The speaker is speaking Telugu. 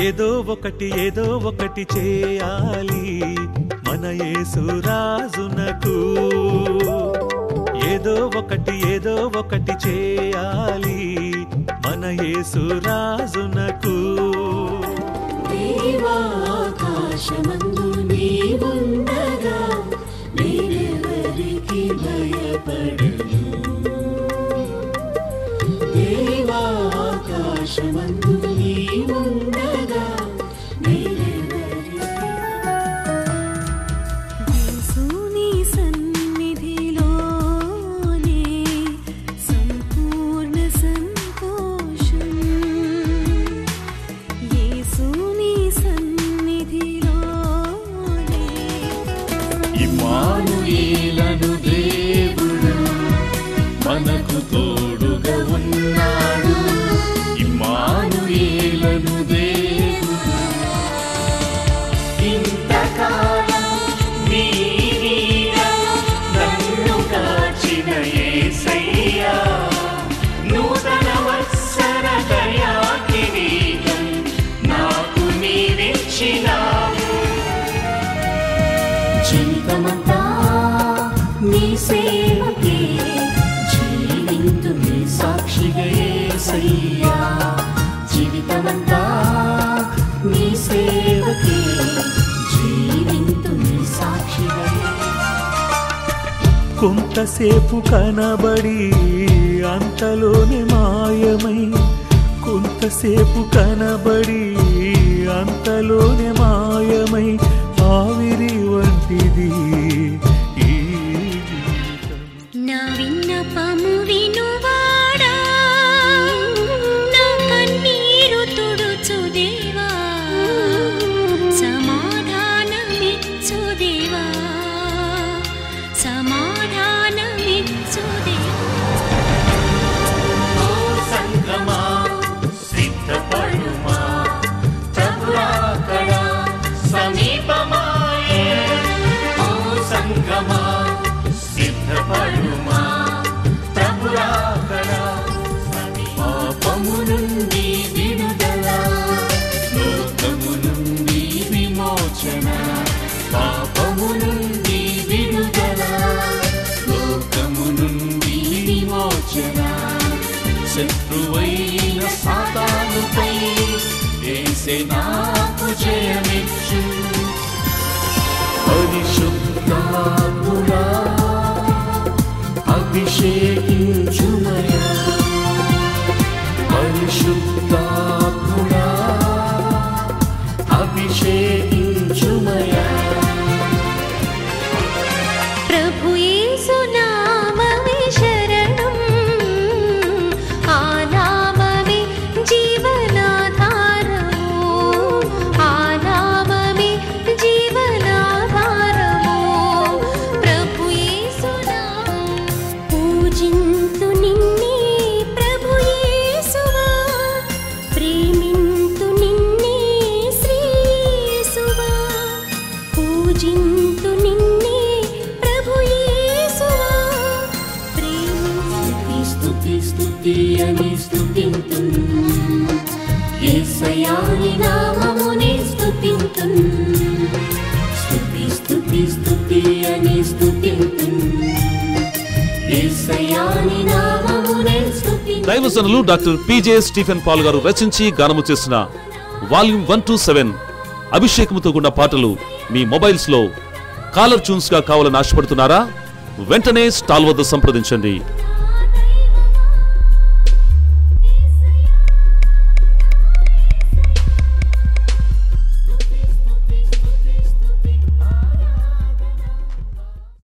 ఏదో ఒకటి చేయాలి మన యేసు రాజునకు ఏదో ఒకటి చేయాలి మన యేసు రాజునకు దేవాకాశమందు నీవుండగా నేనెవరికి భయపడను దేవాకాశమందు నీవుండగా యేసుని సన్నిధిలోనే సంపూర్ణ సంతోషం యేసుని సన్నిధిలోనే ఇమ్మానుయేలను దేవుడు మనకు తోడుగా ఉన్నాడు ఇమ్మానుయేలను దేవుడు ఇంతకాలం నీ నీడలో నన్ను కాచిన యేసయ్యా నూతన వత్సర దయా కిరీటం నాకు నీవిచ్చినావు జీవితమంతా నీ సేవకే జీవింతు నీ సాక్షిగా యేసయ్యా జీవితమంతా నీ సేవకే జీవింతు నీ సాక్షిగా కొంతసేపు కనబడి అంతలోనే మాయమై కొంతసేపు కనబడి అంతలోనే మాయమై ఆవిరి వంటిది ఈ జీవితం. నా విన్నపము వినువాడా నా కన్నీరు తుడుచు దేవా సమాధానమిచ్చు దేవా సమాధానమిచ్చు దేవా ఓ సంగమా సిద్ధపడుమా ప్రభు రాకడ సమీపమాయే ఓ సంగమా సిద్ధపడుమా ప్రభు రాకడ పాపము నుండి విడుదల లోకము నుండి విమోచన పాపము నుండి విడుదల లోకము నుండి విమోచన శత్రువైన సాతానుపై యేసే నాకు జయమిచ్చు పరిశుద్ధాత్ముడా అభిషేకించుమయా పరిశుద్ధాత్ముడా అభిషేకించుమయా ప్రభు యేసు నామమే శరణం ఆ నామమే జీవనాధారము ఆ నామమే జీవనాధారము ప్రభు యేసు నామం పూజింతు నిన్నే ప్రభు యేసువా ప్రేమింతు నిన్నే శ్రీ యేసువా పూజింతు నిన్నే ప్రభు యేసువా ప్రేమింతు స్తుతి స్తుతి అని స్తుతింతున్ యేసయ్యాని నామమునే స్తుతింతున్ స్తుతి స్తుతి స్తుతి అని స్తుతింతున్ యేసయ్యాని నామమునే స్తుతింతున్ దైవజనులు డాక్టర్ పిజే స్టీఫెన్ పాల్ గారు రచించి గానము చేసిన వాల్యూమ్ 127 అభిషేకముతో కూడిన పాటలు మీ మొబైల్స్ లో కాలర్ ట్యూన్స్ గా కావాలని ఆశపడుతున్నారా? వెంటనే స్టాల్ వద్ద సంప్రదించండి.